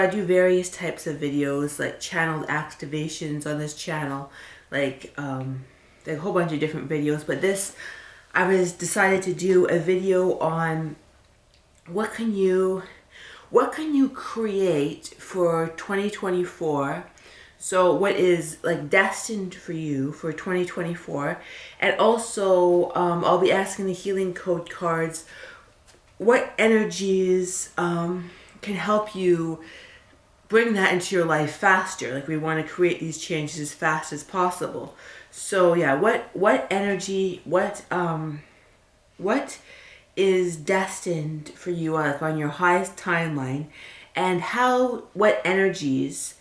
I do various types of videos, like channel activations on this channel, like a whole bunch of different videos. But this, I was decided to do a video on what can you create for 2024. So what is like destined for you for 2024, and also I'll be asking the healing code cards what energies can help you bring that into your life faster. Like we want to create these changes as fast as possible. So yeah, what energy, what is destined for you, like on your highest timeline, and what energies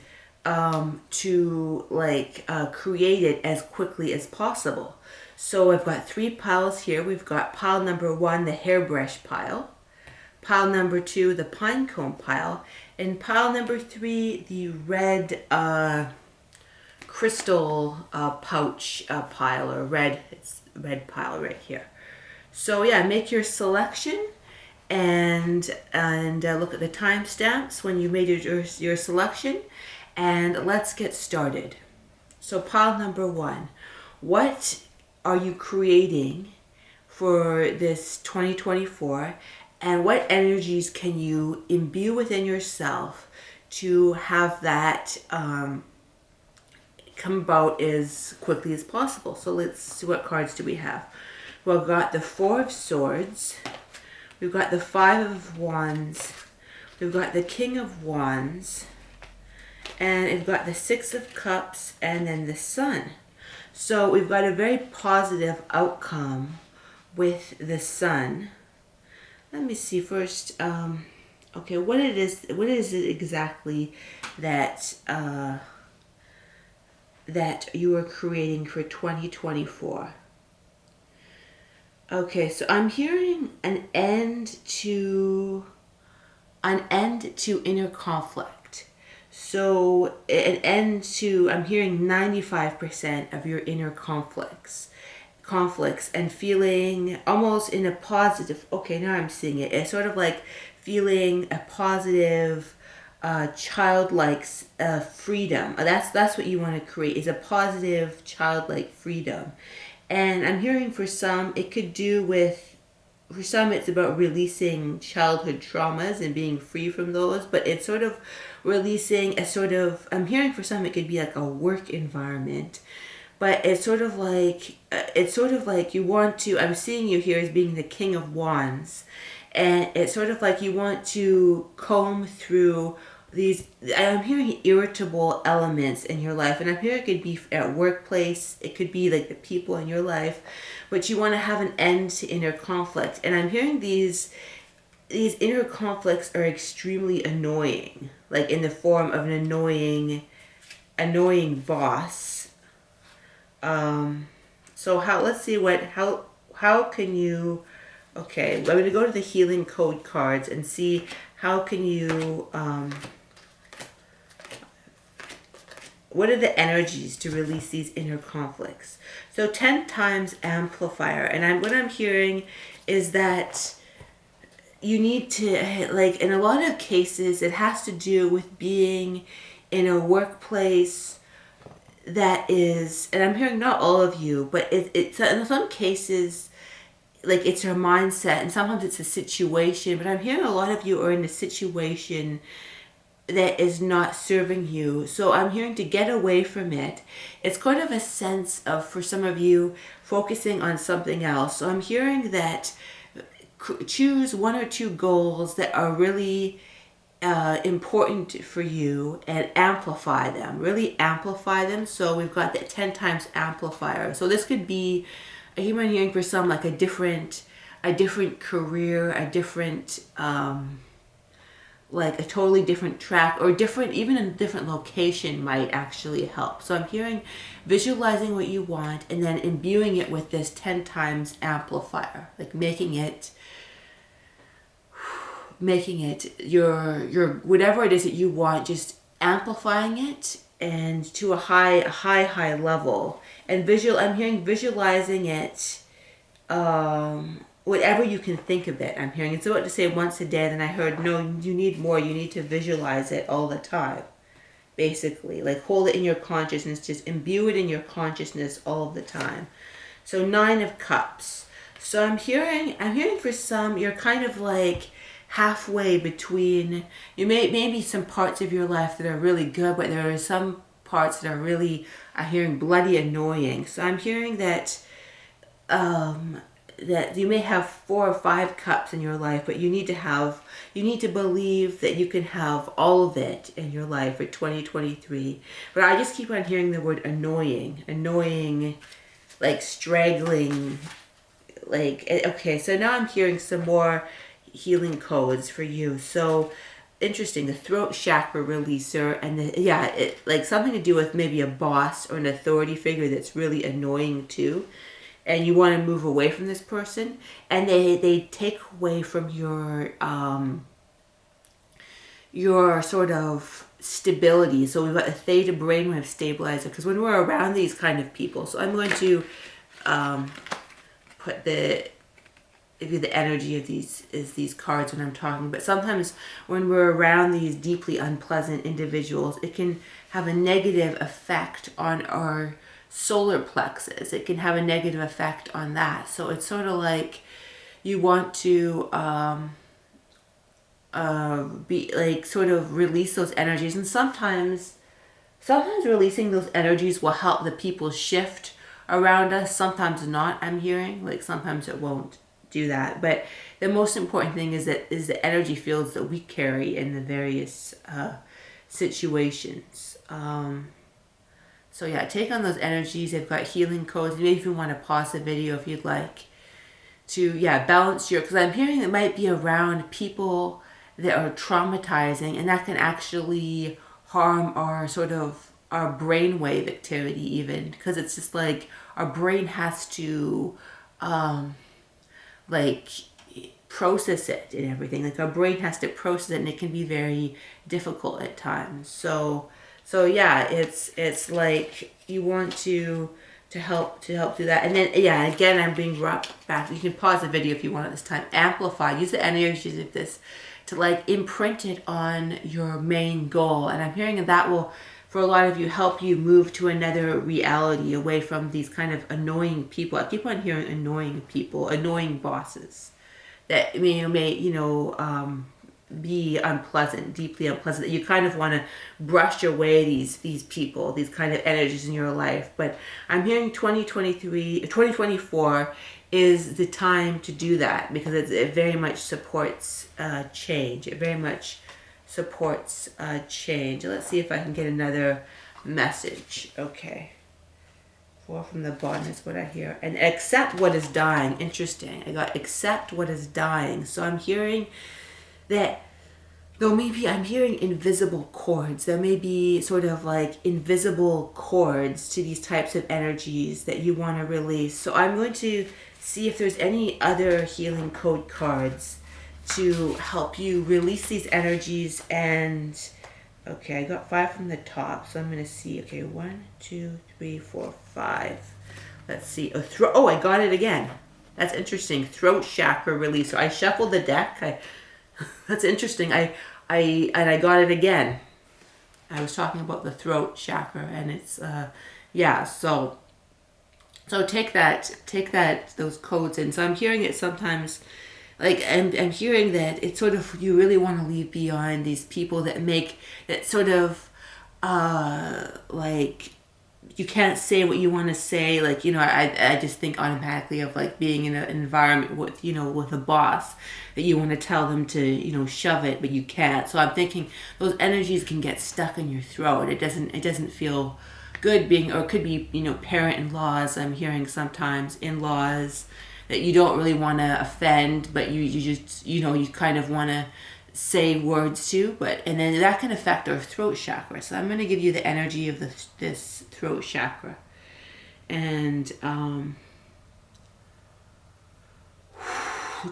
to create it as quickly as possible. So I've got 3 piles here. We've got pile number 1, the hairbrush pile. Pile number 2, the pine cone pile. And pile number 3, the red crystal pouch pile, or it's red pile right here. So yeah, make your selection and look at the timestamps when you made your selection, and let's get started. So pile number 1, what are you creating for this 2024, and what energies can you imbue within yourself to have that come about as quickly as possible? So let's see, what cards do we have? We've got the 4 of Swords, we've got the 5 of Wands, we've got the King of Wands, and we've got the 6 of Cups, and then the Sun. So we've got a very positive outcome with the Sun. Let me see first. Okay, what is it exactly that that you are creating for 2024? Okay, so I'm hearing an end to inner conflict. So I'm hearing 95% of your inner conflicts, and feeling almost in a positive, okay, now I'm seeing it. It's sort of like feeling a positive, childlike freedom. That's what you want to create, is a positive, childlike freedom. And I'm hearing for some, it's about releasing childhood traumas and being free from those, but it's sort of releasing I'm hearing for some it could be like a work environment, but it's sort of like you want to, I'm seeing you here as being the King of Wands, and it's sort of like you want to comb through these, I'm hearing irritable elements in your life, and I'm hearing it could be at workplace, it could be like the people in your life, but you want to have an end to inner conflict. And I'm hearing these inner conflicts are extremely annoying, like in the form of an annoying boss. So let's see how can you, okay, I'm going to go to the healing code cards and see how can you, what are the energies to release these inner conflicts? So 10 times amplifier, and what I'm hearing is that you need to, like in a lot of cases, it has to do with being in a workplace that is, and I'm hearing not all of you, but it's in some cases, like it's your mindset, and sometimes it's a situation, but I'm hearing a lot of you are in a situation that is not serving you. So I'm hearing to get away from it. It's kind of a sense of, for some of you, focusing on something else. So I'm hearing that choose 1 or 2 goals that are really important for you and amplify them. Really amplify them. So we've got the 10 times amplifier. So this could be, I'm hearing for some like a different career, a different like a totally different track, or even a different location might actually help. So I'm hearing visualizing what you want and then imbuing it with this 10 times amplifier, like making it your whatever it is that you want, just amplifying it and to a high level. And I'm hearing visualizing it whatever you can think of it. I'm hearing it's about to say once a day, then I heard no, you need more. You need to visualize it all the time. Basically, like hold it in your consciousness, just imbue it in your consciousness all the time. So 9 of Cups. So I'm hearing for some, you're kind of like halfway between, you maybe some parts of your life that are really good, but there are some parts that are really, I'm hearing bloody annoying. So I'm hearing that that you may have 4 or 5 cups in your life, but you need to believe that you can have all of it in your life for 2023. But I just keep on hearing the word annoying, like straggling, like, okay, so now I'm hearing some more healing codes for you. So interesting, the throat chakra releaser, and like something to do with maybe a boss or an authority figure that's really annoying too, and you want to move away from this person, and they take away from your sort of stability. So we've got a theta brainwave stabilizer, because when we're around these kind of people, so I'm going to put the energy of these cards when I'm talking, but sometimes when we're around these deeply unpleasant individuals, it can have a negative effect on our solar plexus. It can have a negative effect on that. So it's sort of like you want to be like sort of release those energies, and sometimes releasing those energies will help the people shift around us, sometimes not. I'm hearing like sometimes it won't do that, but the most important thing is the energy fields that we carry in the various situations. So yeah, take on those energies. They've got healing codes. You may even want to pause the video if you'd like to, balance your, because I'm hearing it might be around people that are traumatizing, and that can actually harm our brainwave activity even, because it's just like our brain has to like process it and everything. Like our brain has to process it, and it can be very difficult at times. So yeah, it's like you want to help do that. And then again, I'm being brought back. You can pause the video if you want at this time. Amplify. Use the energies of this to like imprint it on your main goal. And I'm hearing that will, for a lot of you, help you move to another reality, away from these kind of annoying people. I keep on hearing annoying people, annoying bosses that may be unpleasant, deeply unpleasant, that you kind of want to brush away these people, these kind of energies in your life. But I'm hearing 2024 is the time to do that, because it very much supports change. It very much supports change. Let's see if I can get another message. Okay. 4 from the bottom is what I hear. And accept what is dying. Interesting. I got accept what is dying. So I'm hearing that I'm hearing invisible cords. There may be sort of like invisible cords to these types of energies that you want to release. So I'm going to see if there's any other healing code cards to help you release these energies. And okay, I got 5 from the top, so I'm going to see. Okay, 1, 2, 3, 4, 5. Let's see. I got it again. That's interesting. Throat chakra release. So I shuffled the deck. That's interesting. I got it again. I was talking about the throat chakra, and it's So take those codes in. So I'm hearing it sometimes, like I'm hearing that it's sort of, you really want to leave behind these people that make that sort of like you can't say what you want to say. Like, I just think automatically of like being in an environment with a boss that you want to tell them to shove it, but you can't. So I'm thinking those energies can get stuck in your throat. It doesn't feel good being, or it could be parent-in-laws. I'm hearing sometimes in-laws that you don't really want to offend, but you just you kind of want to say words to, and then that can affect our throat chakra. So I'm going to give you the energy of this throat chakra, and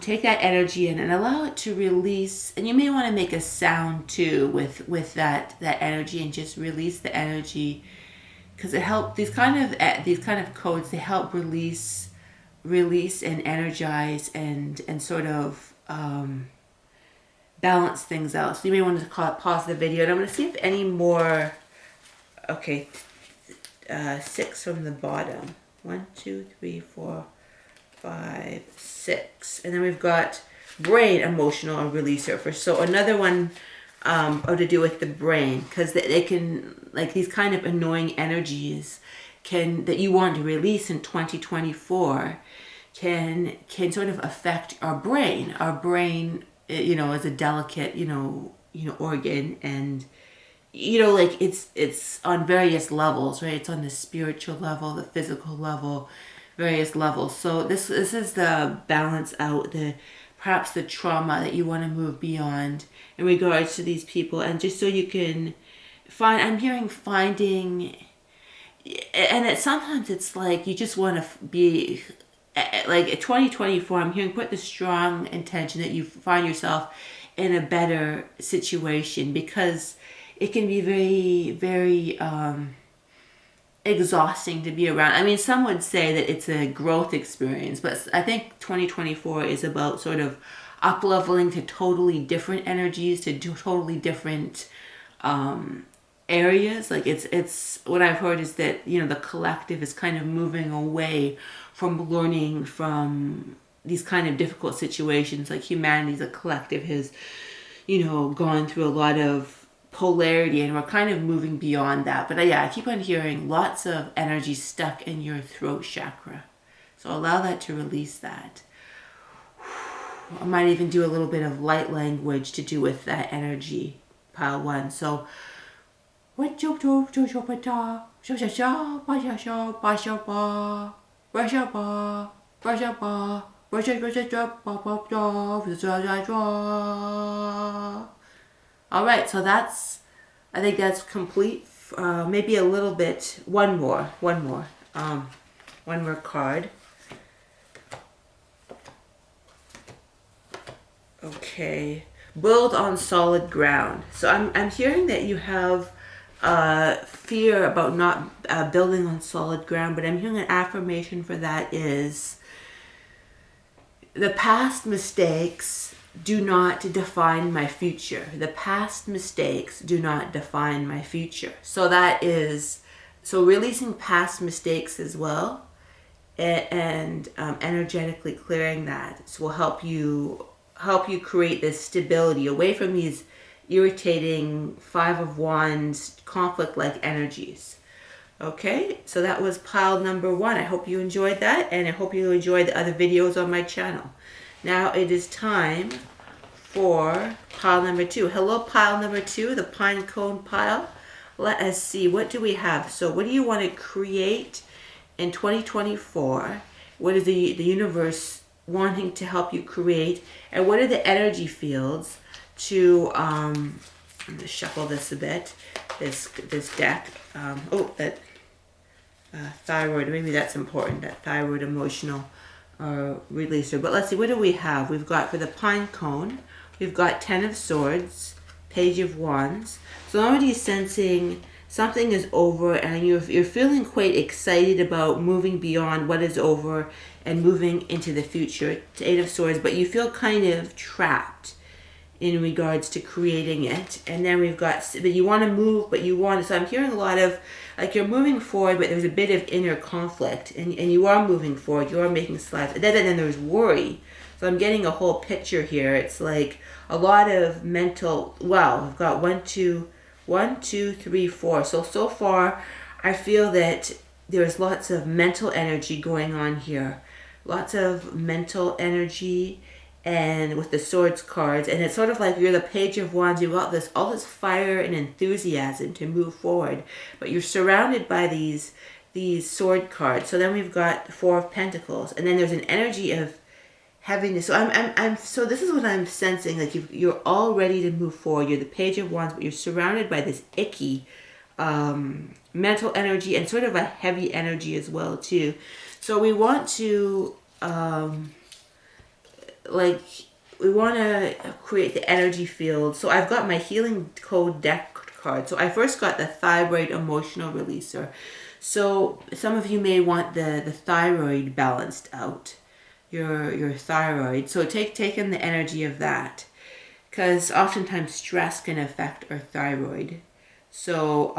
take that energy in and allow it to release. And you may want to make a sound too with that energy, and just release the energy, because it helps. These kind of codes, they help release release and energize and sort of balance things out. So you may want to pause the video, and I'm going to see if any more. Okay, 6 from the bottom. 1, 2, 3, 4, 5, 6, and then we've got brain, emotional, or release surfer. So another one to do with the brain, because they can, like, these kind of annoying energies that you want to release in 2024 can sort of affect our brain. Our brain, is a delicate, organ, and like it's on various levels, right? It's on the spiritual level, the physical level, various levels. So this is the balance out, perhaps the trauma that you want to move beyond in regards to these people, and just so you can I'm hearing finding, and sometimes it's like you just want to be like 2024. I'm hearing quite the strong intention that you find yourself in a better situation, because it can be very, very exhausting to be around. I mean, some would say that it's a growth experience, but I think 2024 is about sort of up-leveling to totally different energies, to totally different areas. Like it's what I've heard is that, the collective is kind of moving away from learning from these kind of difficult situations. Like humanity as a collective has, gone through a lot of polarity, and we're kind of moving beyond that. But yeah, I keep on hearing lots of energy stuck in your throat chakra. So allow that to release that. I might even do a little bit of light language to do with that energy, pile 1. So all right, so I think that's complete. Maybe a little bit, one more card. Okay, build on solid ground. So I'm hearing that you have fear about not building on solid ground, but I'm hearing an affirmation for that is the past mistakes do not define my future. The past mistakes do not define my future. So releasing past mistakes as well, and energetically clearing that will help you create this stability away from these irritating 5 of Wands conflict-like energies. Okay, so that was pile number 1. I hope you enjoyed that, and I hope you enjoyed the other videos on my channel. Now it is time for pile number 2. Hello, pile number 2, the pine cone pile. Let us see, what do we have? So what do you want to create in 2024? What is the universe wanting to help you create? And what are the energy fields to, I'm going to shuffle this a bit, this deck. Thyroid, maybe that's important, that thyroid emotional releaser. But let's see, what do we have? We've got, for the pine cone, we've got 10 of Swords, Page of Wands. So already sensing something is over, and you're feeling quite excited about moving beyond what is over and moving into the future, to 8 of Swords, but you feel kind of trapped in regards to creating it. And then we've got, but you want to move, so I'm hearing a lot of, like, you're moving forward, but there's a bit of inner conflict, and you are moving forward, you are making strides, and then there's worry. So I'm getting a whole picture here. It's like a lot of mental, I've got 1, 2, 3, 4. So far, I feel that there's lots of mental energy going on here. Lots of mental energy, and with the Swords cards, and it's sort of like you're the Page of Wands. You've got all this fire and enthusiasm to move forward, but you're surrounded by these sword cards. So then we've got the 4 of Pentacles, and then there's an energy of heaviness. So so this is what I'm sensing. Like you're all ready to move forward. You're the Page of Wands, but you're surrounded by this icky mental energy, and sort of a heavy energy as well too. So we want to we want to create the energy field. So I've got my healing code deck card. So I first got the thyroid emotional releaser. So some of you may want the thyroid balanced out, your thyroid. So taking the energy of that, because oftentimes stress can affect our thyroid. So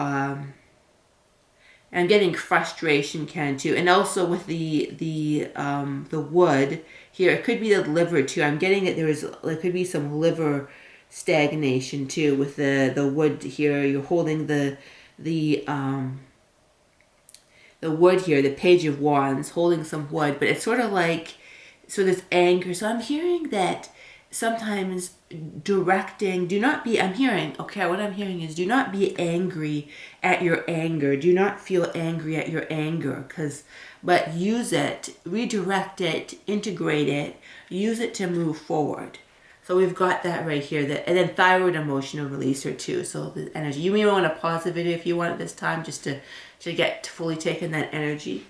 and getting frustration can too, and also with the wood here, it could be the liver too. I'm getting it. There could be some liver stagnation too with the wood here. You're holding the wood here, the Page of Wands, holding some wood, but it's sort of like, so there's anger. So I'm hearing that sometimes directing, I'm hearing, okay, what I'm hearing is do not be angry at your anger. Do not feel angry at your anger, but use it, redirect it, integrate it, use it to move forward. So we've got that right here, and then thyroid emotional releaser too. So the energy. You may want to pause the video if you want at this time, just to get fully taken that energy.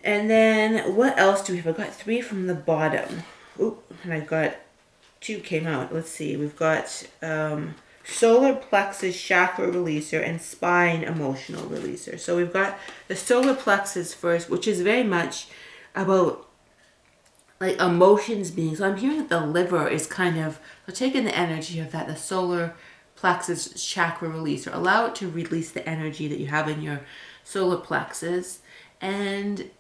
And then what else do we have? I've got 3 from the bottom. Oop, and I've got 2 came out. Let's see. We've got solar plexus chakra releaser and spine emotional releaser. So we've got the solar plexus first, which is very much about like emotions being. So I'm hearing that the liver is kind of, so taking the energy of that, the solar plexus chakra releaser, allow it to release the energy that you have in your solar plexus, and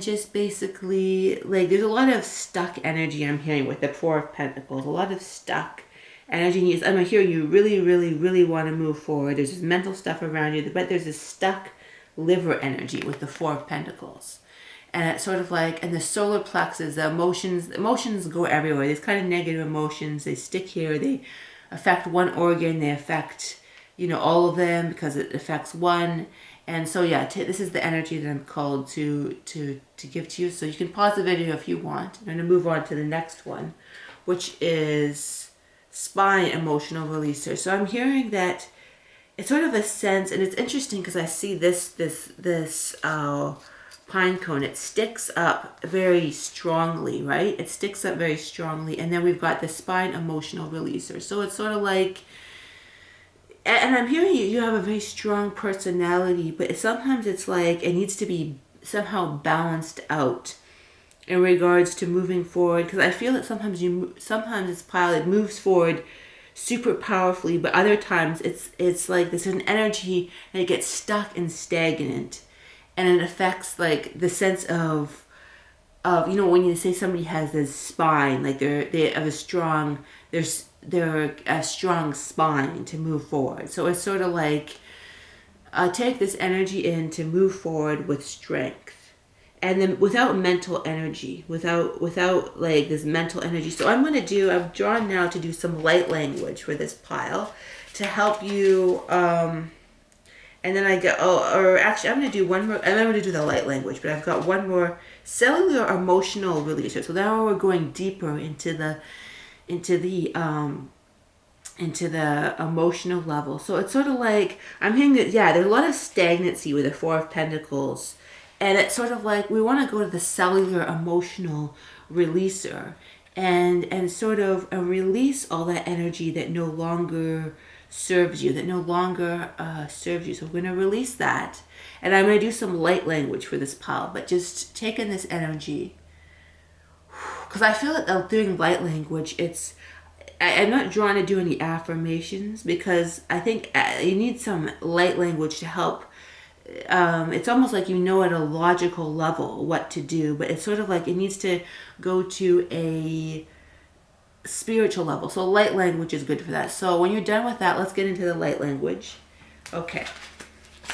just basically, like, there's a lot of stuck energy I'm hearing with the 4 of Pentacles, a lot of stuck energy. I'm hearing you really, really, really want to move forward. There's this mental stuff around you, but there's this stuck liver energy with the 4 of Pentacles. And it's sort of like, and the solar plexus, the emotions go everywhere. There's kind of negative emotions. They stick here. They affect one organ. They affect, all of them because it affects one. And so, yeah, this is the energy that I'm called to give to you. So you can pause the video if you want. I'm going to move on to the next one, which is spine emotional releaser. So I'm hearing that it's sort of a sense, and it's interesting because I see this pine cone. It sticks up very strongly, right? It sticks up very strongly. And then we've got the spine emotional releaser. So it's sort of like, and I'm hearing you have a very strong personality, but sometimes it's like it needs to be somehow balanced out in regards to moving forward. Because I feel that sometimes this pile, it moves forward super powerfully, but other times it's like there's an energy and it gets stuck and stagnant. And it affects like the sense of when you say somebody has this spine, like they have a strong spine to move forward. So it's sort of like take this energy in to move forward with strength, and then without mental energy, without like this mental energy. So I've drawn now to do some light language for this pile to help you. And then I'm going to do one more. I'm going to do the light language, but I've got one more cellular emotional releaser. So now we're going deeper into the emotional level. So it's sort of like I'm hearing that, yeah, there's a lot of stagnancy with the 4 of Pentacles, and it's sort of like we want to go to the cellular emotional releaser and sort of release all that energy that no longer serves you, serves you. So we're going to release that. And I'm going to do some light language for this pile, but just taking this energy. Because I feel that doing light language, I'm not drawn to do any affirmations because I think you need some light language to help. It's almost like at a logical level what to do, but it's sort of like it needs to go to a spiritual level. So light language is good for that. So when you're done with that, let's get into the light language. Okay.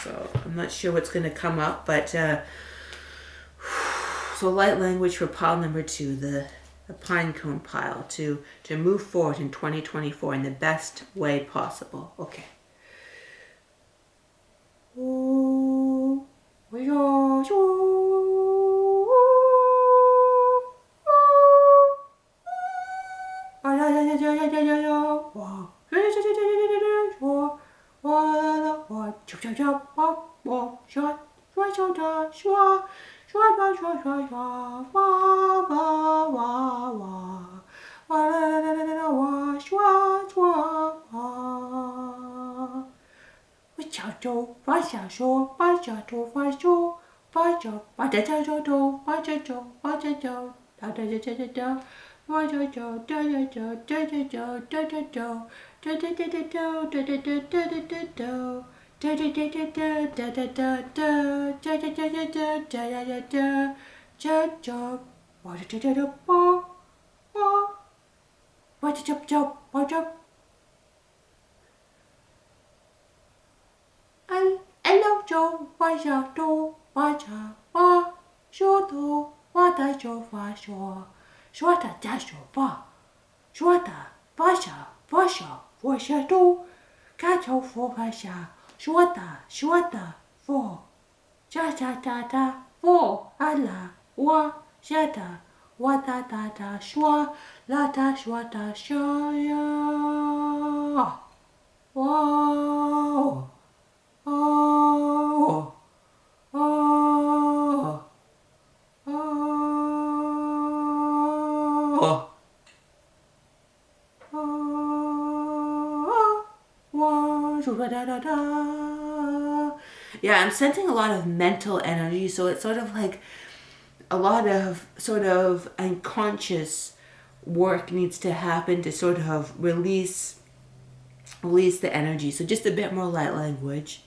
So I'm not sure what's going to come up, but so light language for pile number 2, the pine cone pile, to move forward in 2024 in the best way possible. Okay. 小周，发小说，发小周，发说，发小，发小周周周，发小周，发小周，哒哒哒哒哒哒，发小周，哒哒哒哒哒哒哒哒哒，哒哒哒哒哒哒哒哒哒哒哒哒。da da da da da da da da da da da da da da da da da da da what da da da ba ba what da da what da al hello Joe 发小豆发茶发说头发大手发说说的大手发说的发小发小发小豆开头发发下说的佛，哒哒哒哒佛阿拉哇下哒哇哒哒哒说啦哒说哒小呀哇哦哦哦哦。Yeah, I'm sensing a lot of mental energy, so it's sort of like a lot of sort of unconscious work needs to happen to sort of release the energy. So just a bit more light language.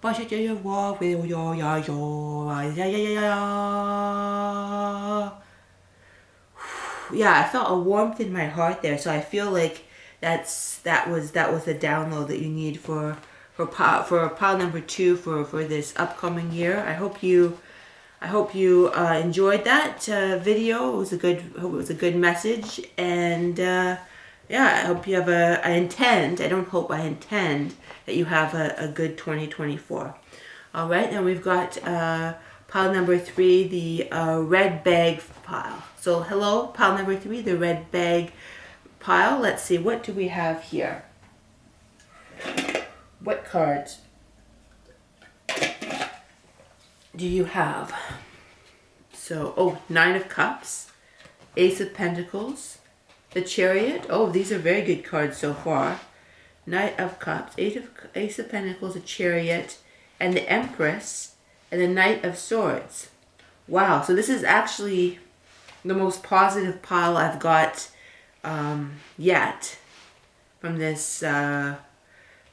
Yeah, I felt a warmth in my heart there, so I feel like that was the download that you need for pile number 2 for this upcoming year. I hope you enjoyed that video. It was a good hope it was a good message, and yeah, I hope you have I intend. I don't hope, I intend that you have a good 2024. All right, now we've got pile number 3, the red bag pile. So hello, pile number 3, the red bag pile. Let's see, what do we have here? What cards do you have? So, 9 of Cups, Ace of Pentacles, the Chariot. Oh, these are very good cards so far. Knight of Cups, Ace of Pentacles, a Chariot, and the Empress, and the Knight of Swords. Wow, so this is actually the most positive pile I've got yet from this. There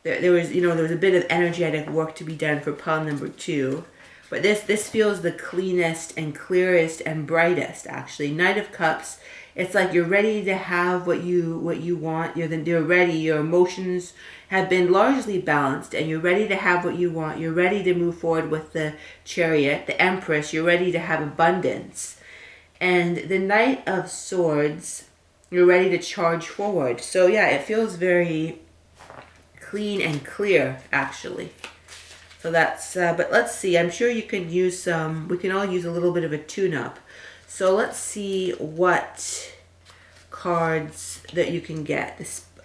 was a bit of energetic work to be done for pile number 2. But this feels the cleanest and clearest and brightest, actually. Knight of Cups, it's like you're ready to have what you want. You're ready. Your emotions have been largely balanced, and you're ready to have what you want. You're ready to move forward with the Chariot, the Empress. You're ready to have abundance. And the Knight of Swords, you're ready to charge forward. So yeah, it feels very clean and clear, actually. So that's, but let's see, I'm sure you can use we can all use a little bit of a tune-up. So let's see what cards that you can get.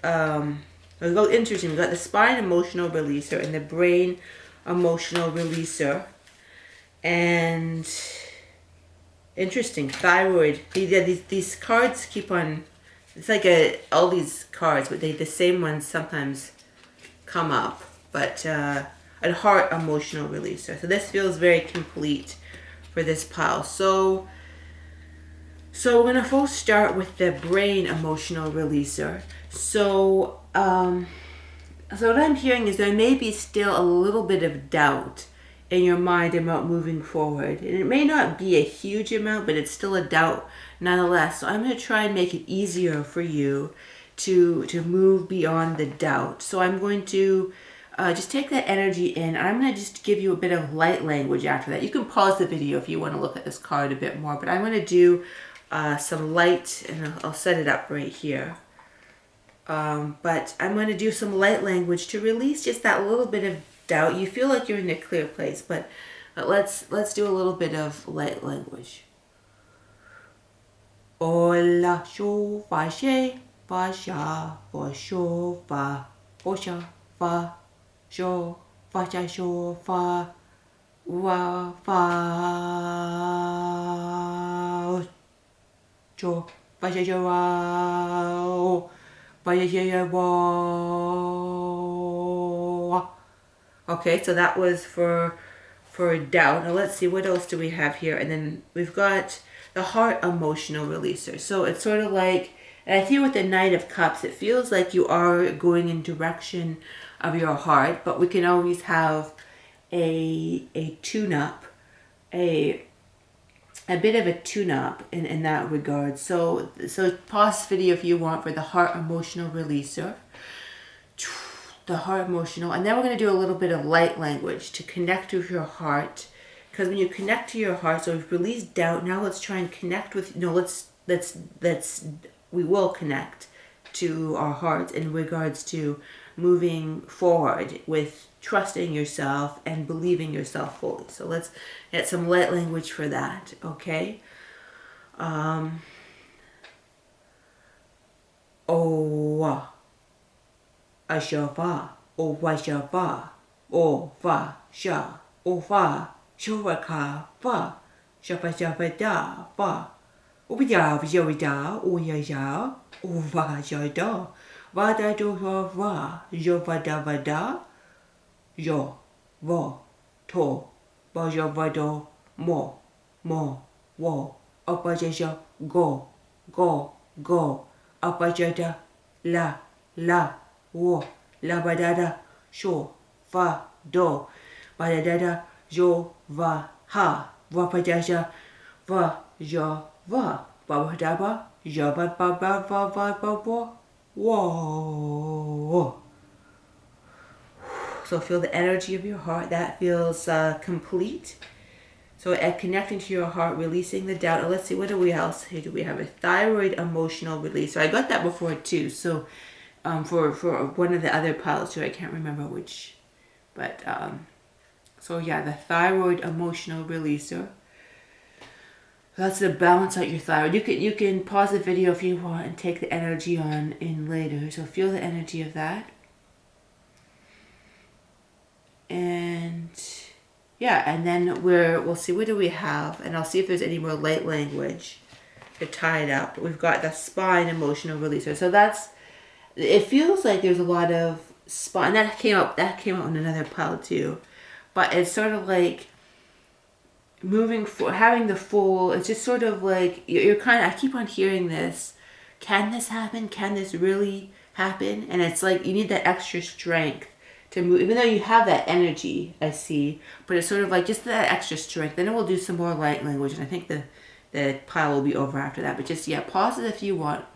Interesting, we got the Spine Emotional Releaser and the Brain Emotional Releaser. And interesting, Thyroid. These cards keep on, it's like all these cards, but the same ones sometimes come up. But, a Heart Emotional Releaser. So this feels very complete for this pile. So we're going to first start with the Brain Emotional Releaser. So what I'm hearing is there may be still a little bit of doubt in your mind about moving forward. And it may not be a huge amount, but it's still a doubt nonetheless. So I'm going to try and make it easier for you to move beyond the doubt. So I'm going to just take that energy in. I'm going to just give you a bit of light language after that. You can pause the video if you want to look at this card a bit more, but I'm going to do some light, and I'll set it up right here. But I'm going to do some light language to release just that little bit of doubt, you feel like you're in a clear place. But let's do a little bit of light language. Ola sho fa she fa sha fa sho fa fa sha fa sho fa sha sho fa wa fa sho fa sha sha wa fa sha sha wa. Okay, so that was for doubt. Now let's see, what else do we have here? And then we've got the heart emotional releaser. So it's sort of like, and I feel with the Knight of Cups, it feels like you are going in direction of your heart, but we can always have a tune-up, a bit of a tune-up in that regard. So pause this video if you want for the heart emotional releaser. The heart emotional, and then we're going to do a little bit of light language to connect with your heart, because when you connect to your heart, so we've released doubt, now let's try and connect with, we will connect to our hearts in regards to moving forward with trusting yourself and believing yourself fully. So let's get some light language for that, okay? Oh, Ashava, O Vajava, O Va Sha, O Va, Shovaka, Va, Shabajabada, Va, Ubida, Vjavida, O Yaja, O Va Jada, Vada do Va, Jovada Vada, Jo, Va, To, Bajavado, Mo, Wo, Apajaja, Go, Apajada, La, Wo, la badada, sho, fa, do, badada, jo, va, ha, vapajaja, va, ja, va, babadaba, jabat, whoa. So feel the energy of your heart. That feels complete. So at connecting to your heart, releasing the doubt. Let's see, what do we else here? Do we have a thyroid emotional release? So I got that before too. So for one of the other pilots too, I can't remember which, but so yeah, the thyroid emotional releaser. That's to balance out your thyroid. You can pause the video if you want and take the energy on in later. So feel the energy of that. And yeah, and then we'll see, what do we have, and I'll see if there's any more light language to tie it up. We've got the spine emotional releaser. So that's, it feels like there's a lot of spine. That came out in another pile too. But it's sort of like moving for having the full, it's just sort of like you're kind of, I keep on hearing this, can this happen? Can this really happen? And it's like you need that extra strength to move, even though you have that energy, I see, but it's sort of like just that extra strength. Then we'll do some more light language, and I think the pile will be over after that. But just, yeah, pause it if you want,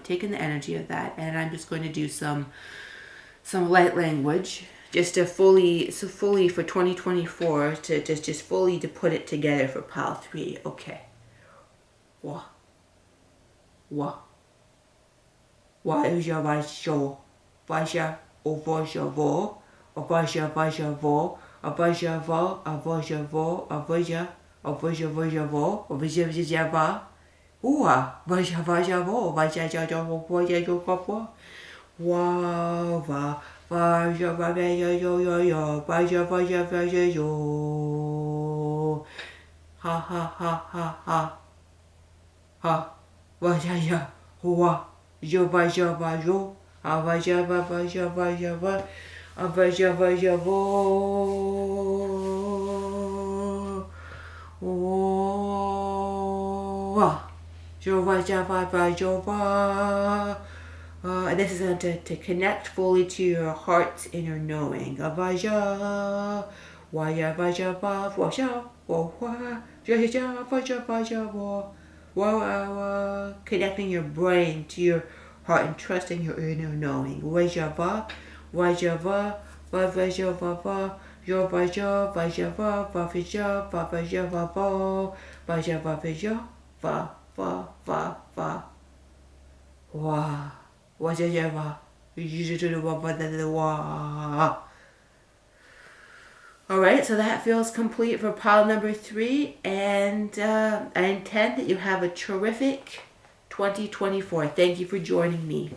take in the energy of that. And I'm just going to do some light language just to fully for 2024 to just fully to put it together for pile 3. Okay. Wa is your show. Vaja Ovaja vo, Avaja Vaja vo, Avaja vo, Avaja vo, Avaja vo, Avaja Vajava, Ua, Vaja vo, Vaja Java, Vaja Java, Wava, Vaja Vaja yo, Vaja yo, ha, Vaja ya, Hua, Java jo. Avajava, Avajavo, Jova. And this is to connect fully to your heart's inner knowing. Avaja, Waya Vajava, Washa, Wa, Jaja, Vaja, connecting your brain to your heart and trusting your inner knowing. Vajava, Vajava, Vajava, Jovaja, Vajava, Vavija, Vavajava, Vajava, Va. Wajava, Wa. All right, so that feels complete for pile number 3, and I intend that you have a terrific 2024. Thank you for joining me.